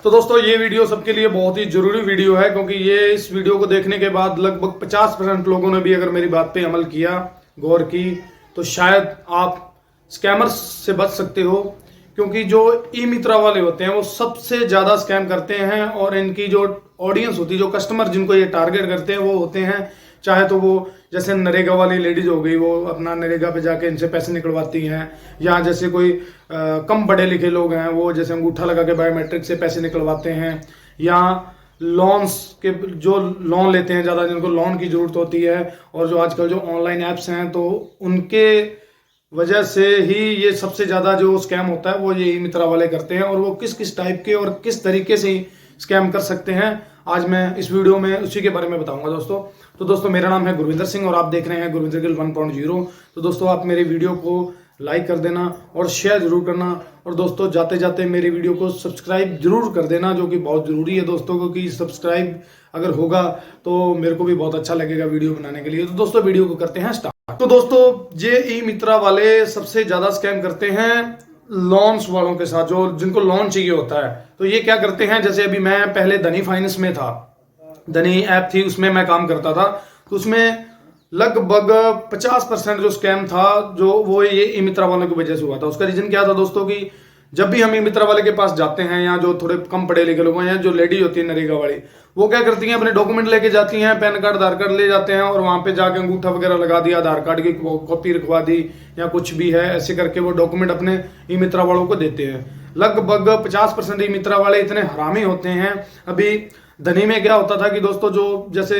तो दोस्तों ये वीडियो सबके लिए बहुत ही जरूरी वीडियो है, क्योंकि ये इस वीडियो को देखने के बाद लगभग 50% लोगों ने भी अगर मेरी बात पे अमल किया, गौर की, तो शायद आप स्कैमर्स से बच सकते हो। क्योंकि जो ई मित्रा वाले होते हैं वो सबसे ज्यादा स्कैम करते हैं, और इनकी जो ऑडियंस होती है, जो कस्टमर जिनको ये टारगेट करते हैं, वो होते हैं चाहे तो वो जैसे नरेगा वाली लेडीज हो गई, वो अपना नरेगा पे जाके इनसे पैसे निकलवाती हैं, या जैसे कोई कम पढ़े लिखे लोग हैं वो जैसे अंगूठा लगा के बायोमेट्रिक से पैसे निकलवाते हैं, या लोन्स के जो लोन लेते हैं ज़्यादा, जिनको लोन की ज़रूरत होती है, और जो आजकल जो ऑनलाइन ऐप्स हैं तो उनके वजह से ही ये सबसे ज़्यादा जो स्कैम होता है वो ये ई मित्रा वाले करते हैं। और वो किस किस टाइप के और किस तरीके से स्कैम कर सकते हैं, आज मैं इस वीडियो में उसी के बारे में बताऊंगा दोस्तों। तो दोस्तों मेरा नाम है गुरविंदर सिंह और आप देख रहे हैं गुरविंदर गिल 1.0। तो दोस्तों आप मेरे वीडियो को लाइक कर देना और शेयर जरूर करना, और दोस्तों जाते जाते मेरे वीडियो को सब्सक्राइब जरूर कर देना, जो कि बहुत जरूरी है दोस्तों, क्योंकि सब्सक्राइब अगर होगा तो मेरे को भी बहुत अच्छा लगेगा वीडियो बनाने के लिए। तो दोस्तों वीडियो को करते हैं स्टार्ट। तो दोस्तों ये ई मित्रा वाले सबसे ज्यादा स्कैम करते हैं लोन्स वालों के साथ, जो जिनको लोन चाहिए होता है। तो ये क्या करते हैं, जैसे अभी मैं पहले धनी फाइनेंस में था, धनी ऐप थी, उसमें मैं काम करता था, तो उसमें लगभग 50% जो स्कैम था जो वो ये ई मित्रा वालों की वजह से हुआ था। उसका रीजन क्या था दोस्तों, कि जब भी हम ई मित्रा वाले के पास जाते हैं, या जो थोड़े कम पढ़े लिखे लोग हैं, या जो लेडी होती है नरेगा वाली, वो क्या करती हैं, अपने डॉक्यूमेंट लेके जाती हैं, पैन कार्ड आधार कार्ड ले जाते हैं, और वहां पे जाके अंगूठा वगैरह लगा दिया, आधार कार्ड की कॉपी रखवा दी, या कुछ भी है, ऐसे करके वो डॉक्यूमेंट अपने ई मित्रा वालों को देते हैं। लगभग 50% ई मित्रा वाले इतने हरामी होते हैं। अभी धनी में क्या होता था कि दोस्तों जो जैसे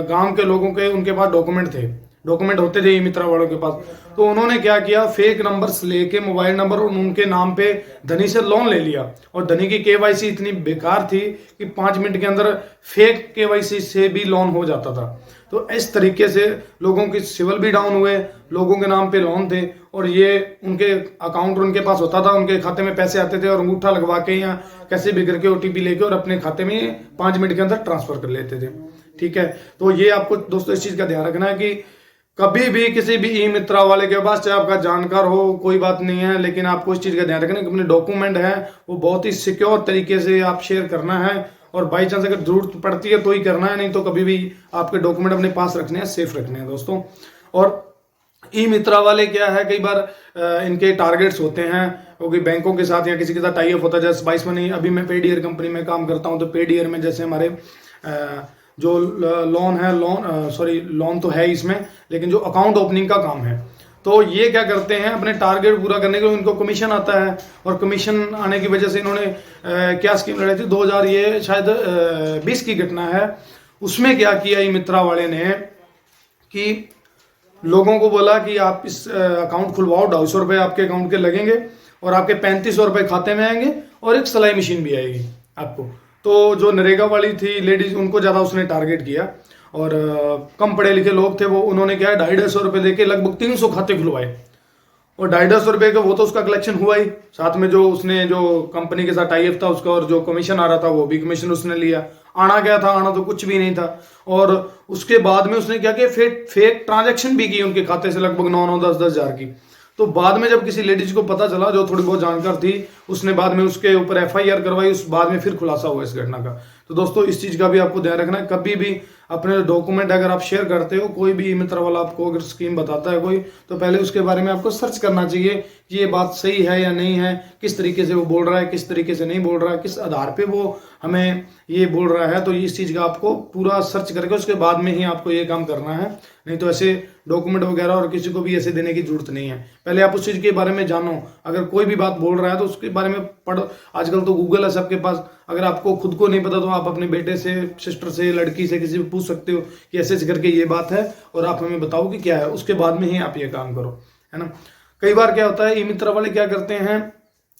गांव के लोगों के उनके पास डॉक्यूमेंट होते थे ई मित्रा वालों के पास, तो उन्होंने क्या किया, फेक नंबर्स लेके मोबाइल नंबर और उनके नाम पे धनी से लोन ले लिया। और धनी की केवाईसी इतनी बेकार थी कि 5 मिनट के अंदर फेक केवाईसी से भी लोन हो जाता था। तो इस तरीके से लोगों की सिविल भी डाउन हुए, लोगों के नाम पे लोन थे, और ये उनके अकाउंट उनके पास होता था, उनके खाते में पैसे आते थे, और अंगूठा लगवा के या कैसे भी करके ओटीपी लेके और अपने खाते में 5 मिनट के अंदर ट्रांसफर कर लेते थे। ठीक है, तो ये आपको दोस्तों इस चीज का ध्यान रखना है कि कभी भी किसी भी ई मित्रा वाले के पास, चाहे आपका जानकार हो, कोई बात नहीं है, लेकिन आपको इस चीज का ध्यान रखना है कि अपने डॉक्यूमेंट है वो बहुत ही सिक्योर तरीके से आप शेयर करना है, और बाई चांस अगर जरूरत पड़ती है तो ही करना है, नहीं तो कभी भी आपके डॉक्यूमेंट अपने पास रखने हैं, सेफ रखने हैं दोस्तों। और ई मित्रा वाले क्या है, कई बार इनके टारगेट्स होते हैं, क्योंकि बैंकों के साथ या किसी के साथ टाई अप होता है। जैसे स्पाइस मनी, अभी मैं पेडीयर कंपनी में काम करता हूं, तो पेडीयर में जैसे हमारे जो लोन है, लोन तो है इसमें, लेकिन जो अकाउंट ओपनिंग का काम है, तो ये क्या करते हैं, अपने टारगेट पूरा करने के लिए इनको कमीशन आता है, और कमीशन आने की वजह से इन्होंने क्या स्कीम लड़ाई थी, 2000 ये शायद 20 की घटना है। उसमें क्या किया ई मित्रा वाले ने कि लोगों को बोला कि आप इस अकाउंट खुलवाओ, 250 रुपये आपके अकाउंट के लगेंगे, और आपके 3500 रुपये खाते में आएंगे, और एक सिलाई मशीन भी आएगी आपको। तो जो नरेगा वाली थी लेडीज, उनको ज्यादा उसने टारगेट किया, और कम पढ़े लिखे लोग थे वो, उन्होंने क्या है 250 रुपये देके लगभग 300 खाते खुलवाए, और 250 रुपये का वो तो उसका कलेक्शन हुआ ही, साथ में जो उसने जो कंपनी के साथ टाई अप था उसका, और जो कमीशन आ रहा था वो भी कमीशन उसने लिया। आना क्या था, आना तो कुछ भी नहीं था। और उसके बाद में उसने क्या किया, फेक ट्रांजैक्शन भी की उनके खाते से, लगभग 9-10 हजार की। तो बाद में जब किसी लेडीज को पता चला, जो थोड़ी बहुत जानकार थी, उसने बाद में उसके ऊपर एफआईआर करवाई, उस बाद में फिर खुलासा हुआ इस घटना का। तो दोस्तों इस चीज का भी आपको ध्यान रखना है, कभी भी अपने डॉक्यूमेंट अगर आप शेयर करते हो, कोई भी ई मित्रा वाला आपको अगर स्कीम बताता है कोई, तो पहले उसके बारे में आपको सर्च करना चाहिए कि ये बात सही है या नहीं है, किस तरीके से वो बोल रहा है, किस तरीके से नहीं बोल रहा है, किस आधार पे वो हमें ये बोल रहा है। तो इस चीज का आपको पूरा सर्च करके उसके बाद में ही आपको ये काम करना है, नहीं तो ऐसे डॉक्यूमेंट वगैरह और किसी को भी ऐसे देने की जरूरत नहीं है। पहले आप उस चीज के बारे में जानो, अगर कोई भी बात बोल रहा है तो उसके बारे में पढ़ो। आजकल तो गूगल है सबके पास, अगर आपको खुद को नहीं पता तो आप अपने बेटे से, सिस्टर से, लड़की से, किसी से पूछ सकते हो कि ऐसे करके ये बात है, और आप हमें बताओ कि क्या है, उसके बाद में ही आप ये काम करो, है ना। कई बार क्या होता है, ई मित्रा वाले क्या करते हैं,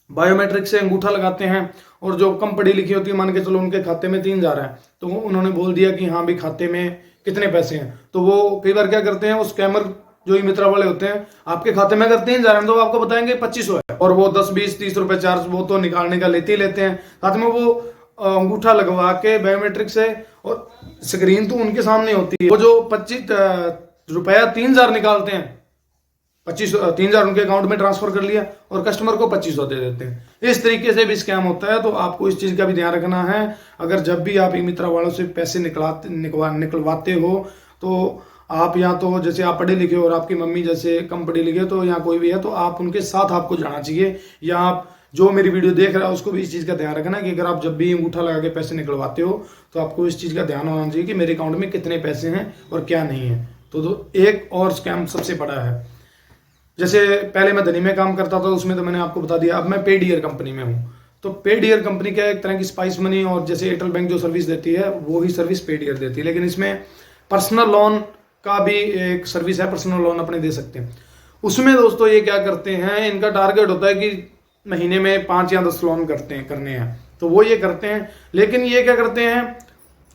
बायोमेट्रिक से अंगूठा लगाते हैं, और जो कम पढ़ी लिखी होती है, मान के चलो उनके खाते में 3000 है, तो उन्होंने बोल दिया कि हाँ भी खाते में कितने पैसे हैं। तो वो कई बार क्या करते हैं, वो स्कैमर जो ई मित्रा वाले होते हैं, आपके खाते में अगर 3000 है तो आपको बताएंगे 2500 है, और वो 10, 20, 30 रुपए चार्ज वो तो निकालने का लेते ही लेते हैं। साथ में वो अंगूठा लगवा के बायोमेट्रिक से, और स्क्रीन तो उनके सामने होती है, वो जो 25 रुपया 3000 निकालते हैं, 3,000 उनके अकाउंट में ट्रांसफर कर लिया और कस्टमर को 2500 दे देते हैं। इस तरीके से भी स्कैम होता है, तो आपको इस चीज़ का भी ध्यान रखना है। अगर जब भी आप ई मित्रा वालों से पैसे निकलवाते हो तो आप या तो जैसे आप पढ़े लिखे हो और आपकी मम्मी जैसे कम पढ़ी लिखे तो या कोई भी है, तो आप उनके साथ आपको जाना चाहिए, या आप जो मेरी वीडियो देख रहा है उसको भी इस चीज़ का ध्यान रखना कि अगर आप जब भी अंगूठा लगा के पैसे निकलवाते हो तो आपको इस चीज़ का ध्यान होना चाहिए कि मेरे अकाउंट में कितने पैसे हैं और क्या नहीं है। तो एक और स्कैम सबसे बड़ा है, जैसे पहले मैं धनी में काम करता था, उसमें तो मैंने आपको बता दिया। अब मैं पेड ईयर कंपनी में हूँ, तो पेड ईयर कंपनी क्या है, एक तरह की स्पाइस मनी और जैसे एयरटेल बैंक जो सर्विस देती है वो ही सर्विस पेड ईयर देती है, लेकिन इसमें पर्सनल लोन का भी एक सर्विस है, पर्सनल लोन अपने दे सकते हैं। उसमें दोस्तों ये क्या करते हैं, इनका टारगेट होता है कि महीने में 5 या 10 लोन करने हैं, तो वो ये करते हैं। लेकिन ये क्या करते हैं,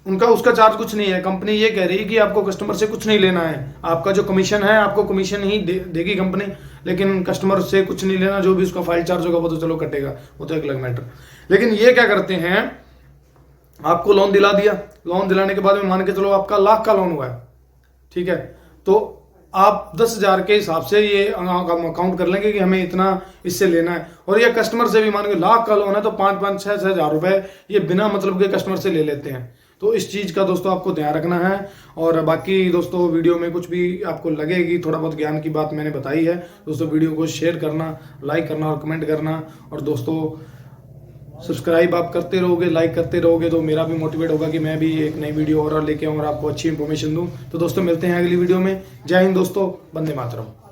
उसका चार्ज कुछ नहीं है। कंपनी ये कह रही है कि आपको कस्टमर से कुछ नहीं लेना है, आपका जो कमीशन है आपको कमीशन ही देगी कंपनी, लेकिन कस्टमर से कुछ नहीं लेना। जो भी उसका फाइल चार्ज होगा वो तो चलो कटेगा, वो तो एक अलग मैटर। लेकिन ये क्या करते हैं, आपको लोन दिला दिया, लोन दिलाने के बाद में मान के चलो आपका लाख का लोन हुआ है, ठीक है, तो आप 10,000 के हिसाब से ये अकाउंट कर लेंगे कि हमें इतना इससे लेना है। और ये कस्टमर से भी मान के लाख का लोन है तो 5-5, 6-6 हज़ार रुपए ये बिना मतलब के कस्टमर से ले लेते हैं। तो इस चीज़ का दोस्तों आपको ध्यान रखना है। और बाकी दोस्तों वीडियो में कुछ भी आपको लगेगी, थोड़ा बहुत ज्ञान की बात मैंने बताई है दोस्तों, वीडियो को शेयर करना, लाइक करना और कमेंट करना। और दोस्तों सब्सक्राइब आप करते रहोगे, लाइक करते रहोगे तो मेरा भी मोटिवेट होगा कि मैं भी एक नई वीडियो और लेके आऊँ और आपको अच्छी इन्फॉर्मेशन दूँ। तो दोस्तों मिलते हैं अगली वीडियो में। जय हिंद दोस्तों, वंदे मातरम।